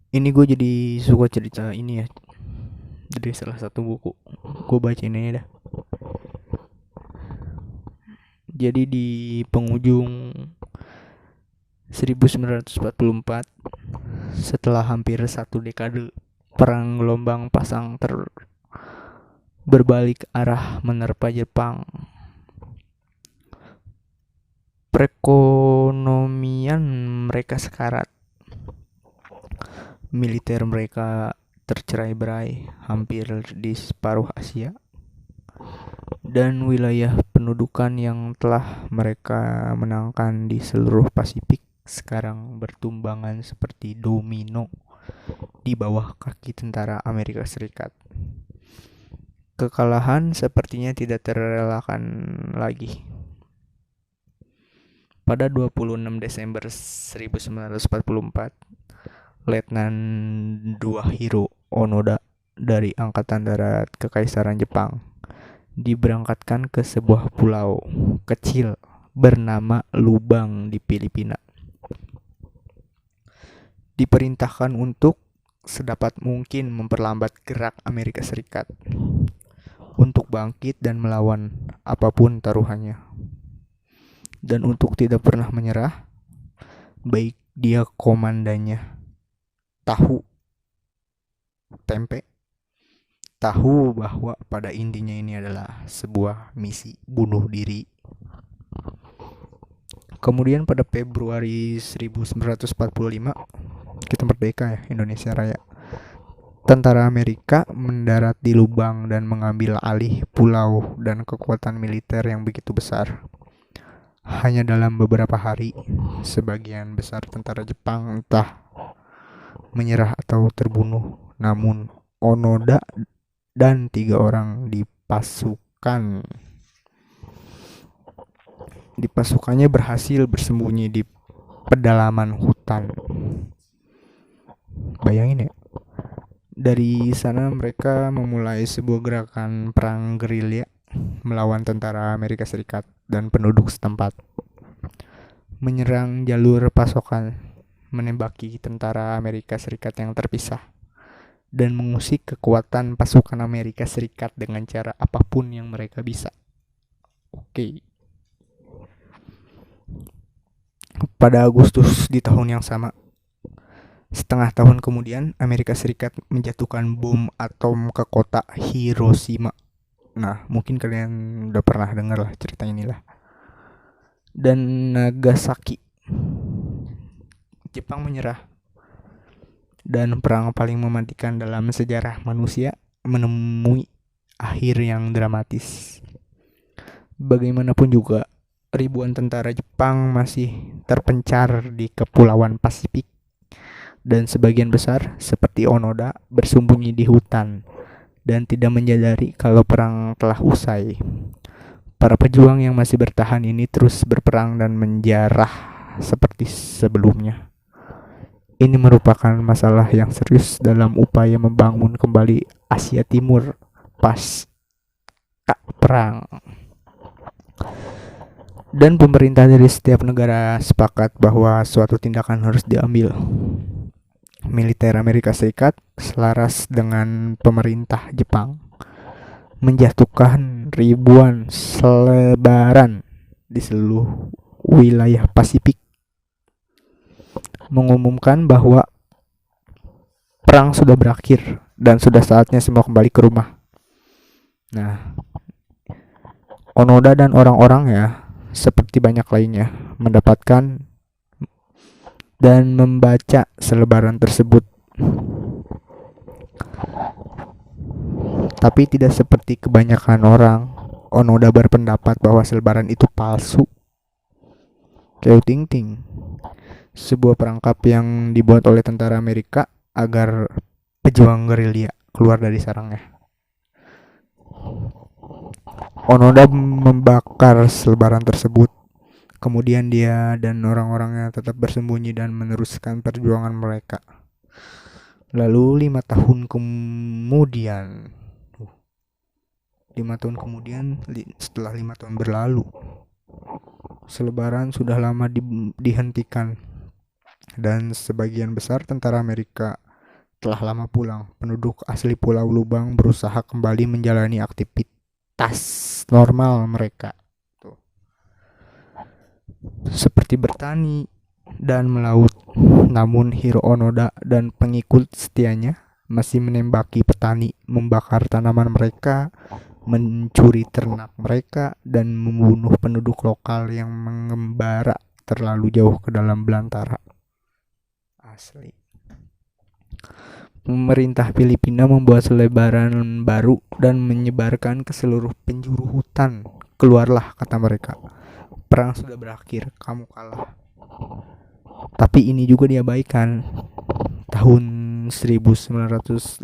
Ini gue jadi suka cerita ini ya, dari salah satu buku. Gue baca ini dah. Jadi di penghujung 1944, setelah hampir satu dekade perang gelombang pasang berbalik arah menerpa Jepang, perekonomian mereka sekarat, militer mereka tercerai-berai hampir di separuh Asia, dan wilayah pendudukan yang telah mereka menangkan di seluruh Pasifik sekarang bertumbangan seperti domino di bawah kaki tentara Amerika Serikat. Kekalahan sepertinya tidak terelakkan lagi. Pada 26 Desember 1944, Letnan Duahiro Onoda dari Angkatan Darat Kekaisaran Jepang diberangkatkan ke sebuah pulau kecil bernama Lubang di Filipina. Diperintahkan untuk sedapat mungkin memperlambat gerak Amerika Serikat untuk bangkit dan melawan apapun taruhannya. Dan untuk tidak pernah menyerah, baik dia komandannya tahu tempe, tahu bahwa pada intinya ini adalah sebuah misi bunuh diri. Kemudian pada Februari 1945, kita merdeka ya, Indonesia Raya. Tentara Amerika mendarat di Lubang dan mengambil alih pulau dan kekuatan militer yang begitu besar. Hanya dalam beberapa hari, sebagian besar tentara Jepang entah menyerah atau terbunuh. Namun Onoda dan 3 orang di pasukannya berhasil bersembunyi di pedalaman hutan. Bayangin ya, dari sana mereka memulai sebuah gerakan perang gerilya melawan tentara Amerika Serikat dan penduduk setempat. Menyerang jalur pasokan, menembaki tentara Amerika Serikat yang terpisah, dan mengusik kekuatan pasukan Amerika Serikat dengan cara apapun yang mereka bisa. Oke. Pada Agustus di tahun yang sama, setengah tahun kemudian, Amerika Serikat menjatuhkan bom atom ke kota Hiroshima. Nah, mungkin kalian udah pernah dengar lah cerita inilah. Dan Nagasaki. Jepang menyerah. Dan perang paling mematikan dalam sejarah manusia menemui akhir yang dramatis. Bagaimanapun juga, ribuan tentara Jepang masih terpencar di kepulauan Pasifik, dan sebagian besar, seperti Onoda, bersembunyi di hutan dan tidak menyadari kalau perang telah usai. Para pejuang yang masih bertahan ini terus berperang dan menjarah seperti sebelumnya. Ini merupakan masalah yang serius dalam upaya membangun kembali Asia Timur pasca perang. Dan pemerintah dari setiap negara sepakat bahwa suatu tindakan harus diambil. Militer Amerika Serikat selaras dengan pemerintah Jepang menjatuhkan ribuan selebaran di seluruh wilayah Pasifik, mengumumkan bahwa perang sudah berakhir dan sudah saatnya semua kembali ke rumah. Nah, Onoda dan orang-orangnya seperti banyak lainnya mendapatkan dan membaca selebaran tersebut. Tapi tidak seperti kebanyakan orang, Onoda berpendapat bahwa selebaran itu palsu. Kayak ting-ting, sebuah perangkap yang dibuat oleh tentara Amerika agar pejuang gerilya keluar dari sarangnya. Onoda membakar selebaran tersebut. Kemudian dia dan orang-orangnya tetap bersembunyi dan meneruskan perjuangan mereka. Lalu 5 tahun kemudian, setelah 5 tahun berlalu, selebaran sudah lama dihentikan, dan sebagian besar tentara Amerika telah lama pulang, penduduk asli Pulau Lubang berusaha kembali menjalani aktivitas normal mereka. Tuh. Seperti bertani dan melaut. Namun Hiro Onoda dan pengikut setianya masih menembaki petani, membakar tanaman mereka, mencuri ternak mereka, dan membunuh penduduk lokal yang mengembara terlalu jauh ke dalam belantara. Asli. Pemerintah Filipina membuat selebaran baru dan menyebarkan ke seluruh penjuru hutan. Keluarlah, kata mereka. Perang sudah berakhir, kamu kalah. Tapi ini juga diabaikan. Tahun 1952,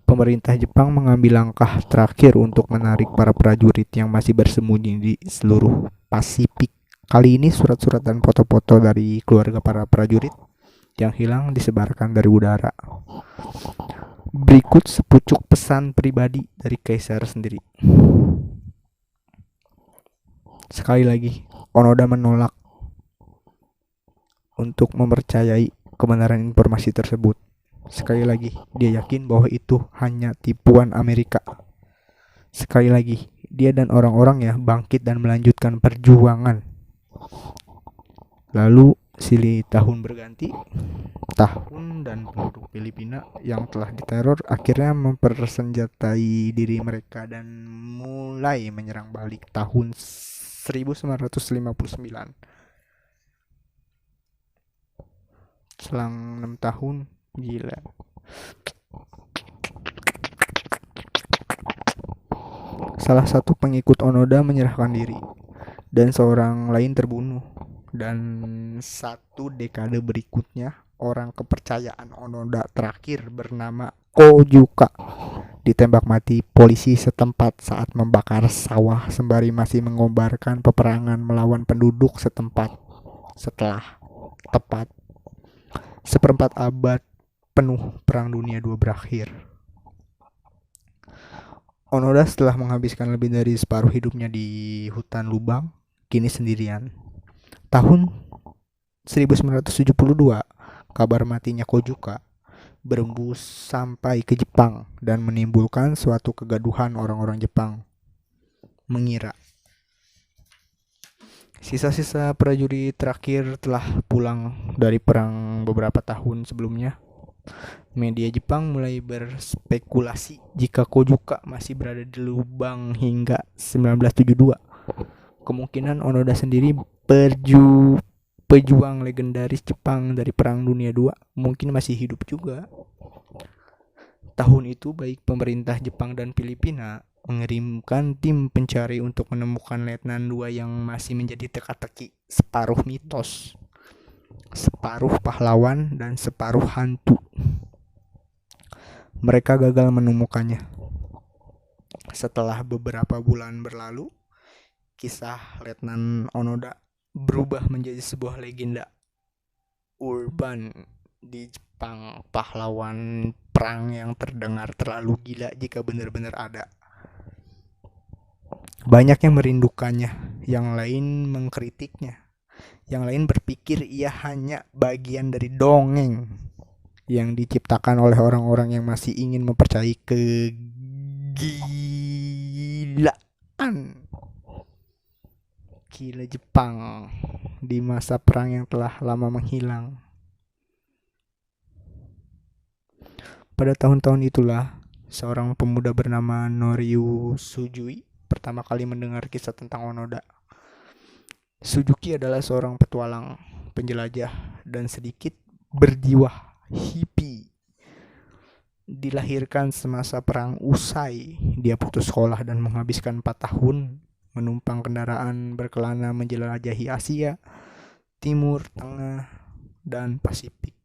pemerintah Jepang mengambil langkah terakhir untuk menarik para prajurit yang masih bersembunyi di seluruh Pasifik. Kali ini surat-surat dan foto-foto dari keluarga para prajurit yang hilang disebarkan dari udara. Berikut sepucuk pesan pribadi dari kaisar sendiri. Sekali lagi, Onoda menolak untuk mempercayai kebenaran informasi tersebut. Sekali lagi, dia yakin bahwa itu hanya tipuan Amerika. Sekali lagi, dia dan orang-orangnya bangkit dan melanjutkan perjuangan. Lalu silih tahun berganti, tahun dan penduduk Filipina yang telah diteror akhirnya mempersenjatai diri mereka dan mulai menyerang balik tahun 1959. Selang 6 tahun, gila. Salah satu pengikut Onoda menyerahkan diri dan seorang lain terbunuh. Dan satu dekade berikutnya, orang kepercayaan Onoda terakhir bernama Kojuka ditembak mati polisi setempat saat membakar sawah sembari masih mengobarkan peperangan melawan penduduk setempat. Setelah tepat seperempat abad penuh Perang Dunia II berakhir, Onoda setelah menghabiskan lebih dari separuh hidupnya di hutan lubang, kini sendirian. Tahun 1972, kabar matinya Kojuka berembus sampai ke Jepang dan menimbulkan suatu kegaduhan. Orang-orang Jepang mengira sisa-sisa prajurit terakhir telah pulang dari perang beberapa tahun sebelumnya. Media Jepang mulai berspekulasi jika Kojuka masih berada di lubang hingga 1972. Kemungkinan Onoda sendiri, pejuang legendaris Jepang dari Perang Dunia II, mungkin masih hidup juga. Tahun itu baik pemerintah Jepang dan Filipina mengirimkan tim pencari untuk menemukan Letnan II yang masih menjadi teka-teki, separuh mitos, separuh pahlawan, dan separuh hantu. Mereka gagal menemukannya. Setelah beberapa bulan berlalu, kisah Letnan Onoda berubah menjadi sebuah legenda urban di Jepang, pahlawan perang yang terdengar terlalu gila jika benar-benar ada. Banyak yang merindukannya, yang lain mengkritiknya, yang lain berpikir ia hanya bagian dari dongeng yang diciptakan oleh orang-orang yang masih ingin mempercayai kegilaan. Gila Jepang di masa perang yang telah lama menghilang. Pada tahun-tahun itulah, seorang pemuda bernama Noryu Sujui pertama kali mendengar kisah tentang Onoda. Suzuki adalah seorang petualang, penjelajah, dan sedikit berjiwa hippie. Dilahirkan semasa perang usai, dia putus sekolah dan menghabiskan 4 tahun menumpang kendaraan berkelana menjelajahi Asia, Timur Tengah, dan Pasifik.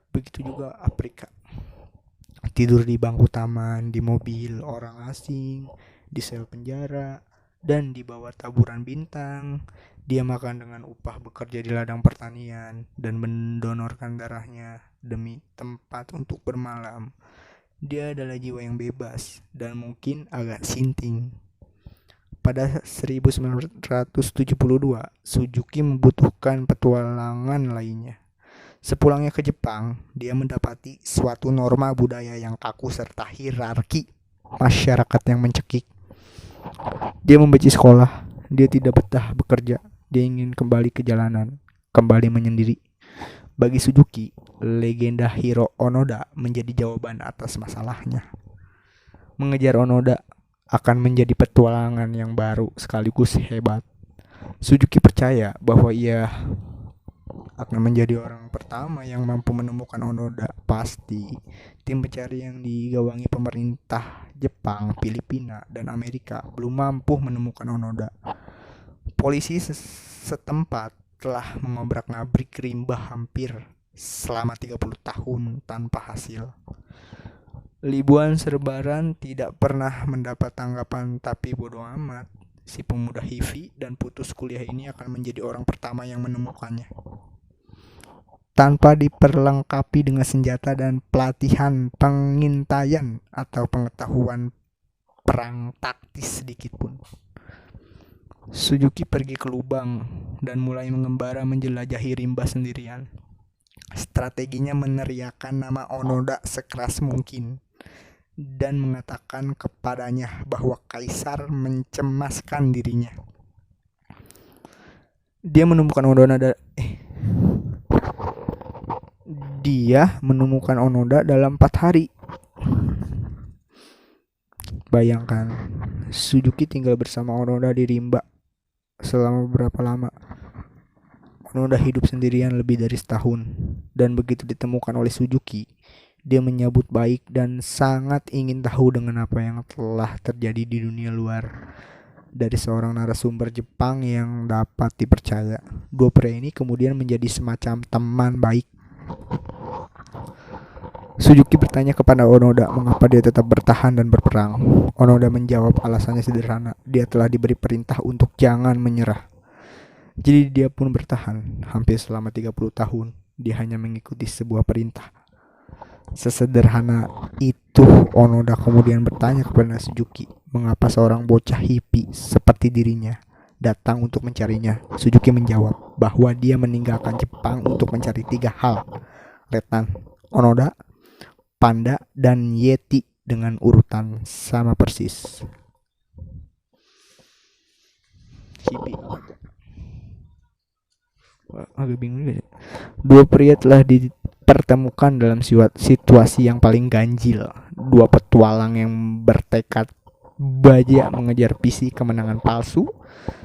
Begitu juga Afrika. Tidur di bangku taman, di mobil orang asing, di sel penjara, dan di bawah taburan bintang. Dia makan dengan upah bekerja di ladang pertanian dan mendonorkan darahnya demi tempat untuk bermalam. Dia adalah jiwa yang bebas dan mungkin agak sinting. Pada 1972, Suzuki membutuhkan petualangan lainnya. Sepulangnya ke Jepang, dia mendapati suatu norma budaya yang kaku serta hierarki masyarakat yang mencekik. Dia membenci sekolah, dia tidak betah bekerja, dia ingin kembali ke jalanan, kembali menyendiri. Bagi Suzuki, legenda Hiro Onoda menjadi jawaban atas masalahnya. Mengejar Onoda akan menjadi petualangan yang baru sekaligus hebat. Suzuki percaya bahwa ia akan menjadi orang pertama yang mampu menemukan Onoda. Pasti tim pencari yang digawangi pemerintah Jepang, Filipina, dan Amerika belum mampu menemukan Onoda. Polisi setempat telah mengobrak-ngabrik rimba hampir selama 30 tahun tanpa hasil. Ribuan serbaran tidak pernah mendapat tanggapan, tapi bodoh amat. Si pemuda hifi dan putus kuliah ini akan menjadi orang pertama yang menemukannya. Tanpa diperlengkapi dengan senjata dan pelatihan pengintaian atau pengetahuan perang taktis sedikit pun. Suzuki pergi ke lubang dan mulai mengembara menjelajahi rimba sendirian. Strateginya meneriakkan nama Onoda sekeras mungkin dan mengatakan kepadanya bahwa kaisar mencemaskan dirinya. Dia menemukan Onoda dalam 4 hari. Bayangkan, Suzuki tinggal bersama Onoda di rimba selama beberapa lama. Onoda hidup sendirian lebih dari setahun, dan begitu ditemukan oleh Suzuki, dia menyambut baik dan sangat ingin tahu dengan apa yang telah terjadi di dunia luar. Dari seorang narasumber Jepang yang dapat dipercaya, dua pria ini kemudian menjadi semacam teman baik. Suzuki bertanya kepada Onoda mengapa dia tetap bertahan dan berperang. Onoda menjawab alasannya sederhana, dia telah diberi perintah untuk jangan menyerah. Jadi dia pun bertahan hampir selama 30 tahun. Dia hanya mengikuti sebuah perintah. Sesederhana itu, Onoda kemudian bertanya kepada Suzuki mengapa seorang bocah hippie seperti dirinya datang untuk mencarinya. Suzuki menjawab bahwa dia meninggalkan Jepang untuk mencari 3 hal: Letnan, Onoda, Panda, dan Yeti dengan urutan sama persis. Hippie. Agak bingung juga. Dua pria telah dipertemukan dalam situasi yang paling ganjil. Dua petualang yang bertekad baja mengejar visi kemenangan palsu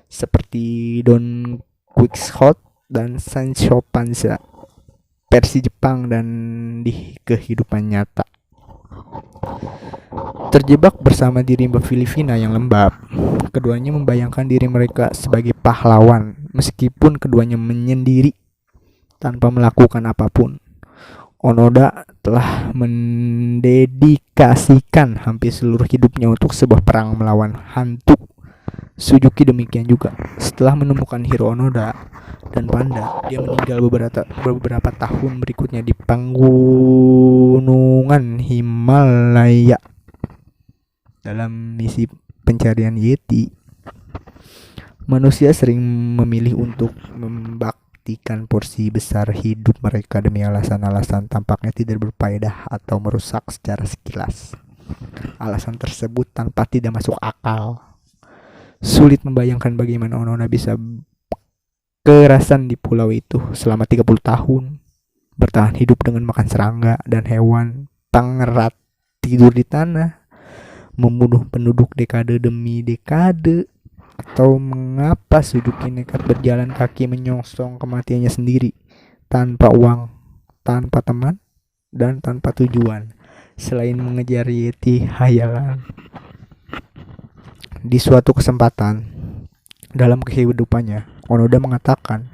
seperti Don Quixote dan Sancho Panza, versi Jepang dan di kehidupan nyata. Terjebak bersama di rimba Filipina yang lembab, keduanya membayangkan diri mereka sebagai pahlawan, meskipun keduanya menyendiri tanpa melakukan apapun. Onoda telah mendedikasikan hampir seluruh hidupnya untuk sebuah perang melawan hantu. Suzuki demikian juga. Setelah menemukan Hiro Onoda dan Panda, dia meninggal beberapa tahun berikutnya di pegunungan Himalaya dalam misi pencarian Yeti. Manusia sering memilih untuk membaktikan porsi besar hidup mereka demi alasan-alasan tampaknya tidak berfaedah atau merusak secara sekilas. Alasan tersebut tanpa tidak masuk akal. Sulit membayangkan bagaimana Onoda bisa kerasan di pulau itu selama 30 tahun, bertahan hidup dengan makan serangga dan hewan pengerat, tidur di tanah, membunuh penduduk dekade demi dekade, atau mengapa Suzuki nekat berjalan kaki menyongsong kematiannya sendiri, tanpa uang, tanpa teman, dan tanpa tujuan selain mengejar Yeti hayalan. Di suatu kesempatan dalam kehidupannya, Onoda mengatakan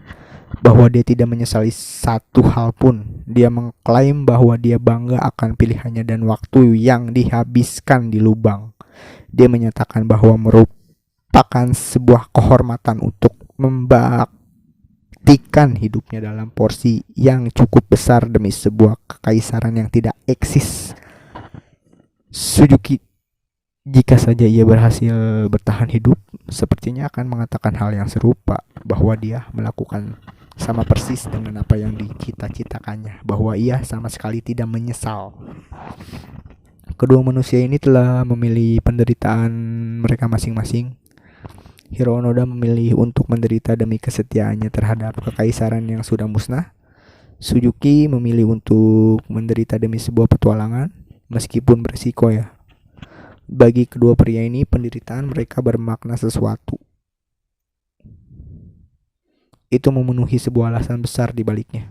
bahwa dia tidak menyesali satu hal pun. Dia mengklaim bahwa dia bangga akan pilihannya dan waktu yang dihabiskan di lubang. Dia menyatakan bahwa merupakan sebuah kehormatan untuk membaktikan hidupnya dalam porsi yang cukup besar demi sebuah kekaisaran yang tidak eksis. Suzuki Jika saja ia berhasil bertahan hidup, sepertinya akan mengatakan hal yang serupa, bahwa dia melakukan sama persis dengan apa yang dicita-citakannya, bahwa ia sama sekali tidak menyesal. Kedua manusia ini telah memilih penderitaan mereka masing-masing. Hiro Onoda memilih untuk menderita demi kesetiaannya terhadap kekaisaran yang sudah musnah. Suzuki memilih untuk menderita demi sebuah petualangan, meskipun berisiko ya. Bagi kedua pria ini, penderitaan mereka bermakna sesuatu. Itu memenuhi sebuah alasan besar di baliknya.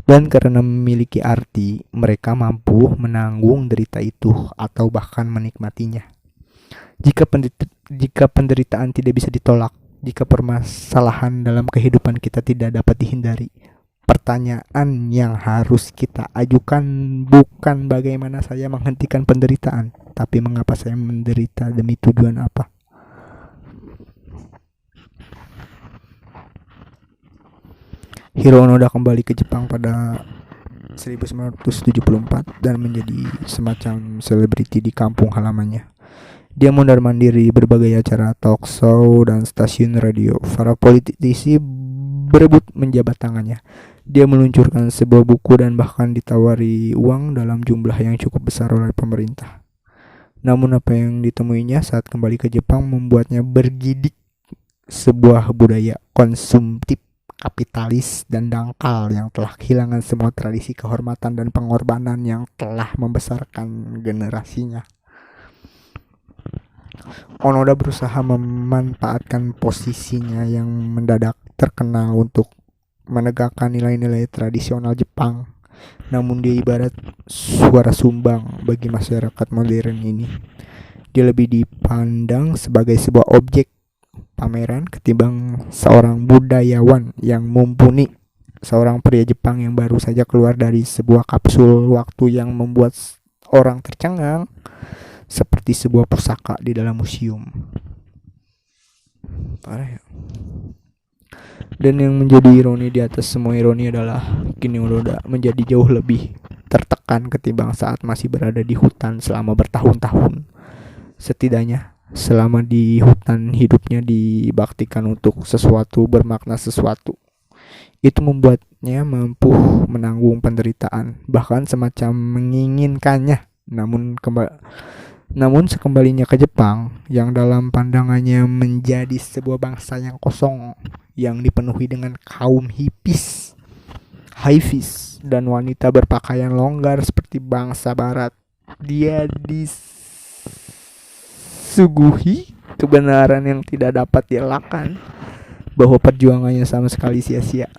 Dan karena memiliki arti, mereka mampu menanggung derita itu atau bahkan menikmatinya. Jika penderitaan tidak bisa ditolak, jika permasalahan dalam kehidupan kita tidak dapat dihindari, pertanyaan yang harus kita ajukan bukan bagaimana saya menghentikan penderitaan, tapi mengapa saya menderita, demi tujuan apa. Hiro Onoda kembali ke Jepang pada 1974 dan menjadi semacam selebriti di kampung halamannya. Dia mondar-mandir di berbagai acara talk show dan stasiun radio. Para politisi berebut menjabat tangannya. Dia meluncurkan sebuah buku dan bahkan ditawari uang dalam jumlah yang cukup besar oleh pemerintah. Namun apa yang ditemuinya saat kembali ke Jepang membuatnya bergidik. Sebuah budaya konsumtif, kapitalis, dan dangkal yang telah kehilangan semua tradisi kehormatan dan pengorbanan yang telah membesarkan generasinya. Onoda berusaha memanfaatkan posisinya yang mendadak terkenal untuk menegakkan nilai-nilai tradisional Jepang. Namun dia ibarat suara sumbang bagi masyarakat modern ini. Dia lebih dipandang sebagai sebuah objek pameran ketimbang seorang budayawan yang mumpuni, seorang pria Jepang yang baru saja keluar dari sebuah kapsul waktu yang membuat orang tercengang, seperti sebuah pusaka di dalam museum. Parah ya. Dan yang menjadi ironi di atas semua ironi adalah kini Onoda menjadi jauh lebih tertekan ketimbang saat masih berada di hutan selama bertahun-tahun. Setidaknya selama di hutan hidupnya dibaktikan untuk sesuatu bermakna sesuatu. Itu membuatnya mampu menanggung penderitaan, bahkan semacam menginginkannya. Namun sekembalinya ke Jepang, yang dalam pandangannya menjadi sebuah bangsa yang kosong, yang dipenuhi dengan kaum hippies, dan wanita berpakaian longgar seperti bangsa barat, dia disuguhi kebenaran yang tidak dapat dielakkan, bahwa perjuangannya sama sekali sia-sia.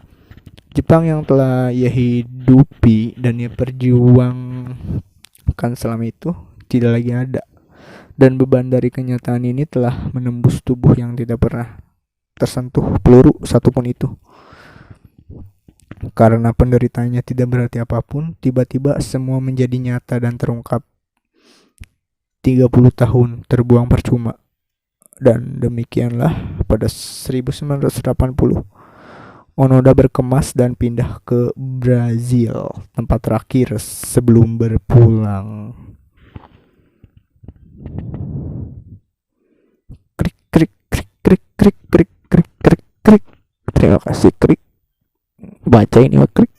Jepang yang telah ia hidupi dan ia perjuangkan selama itu tidak lagi ada, dan beban dari kenyataan ini telah menembus tubuh yang tidak pernah tersentuh peluru satupun itu. Karena penderitaannya tidak berarti apapun, tiba-tiba semua menjadi nyata dan terungkap. 30 tahun terbuang percuma. Dan demikianlah pada 1980 Onoda berkemas dan pindah ke Brazil, tempat terakhir sebelum berpulang. Krik krik krik krik krik krik krik krik krik. Terima kasih krik. Baca ini krik.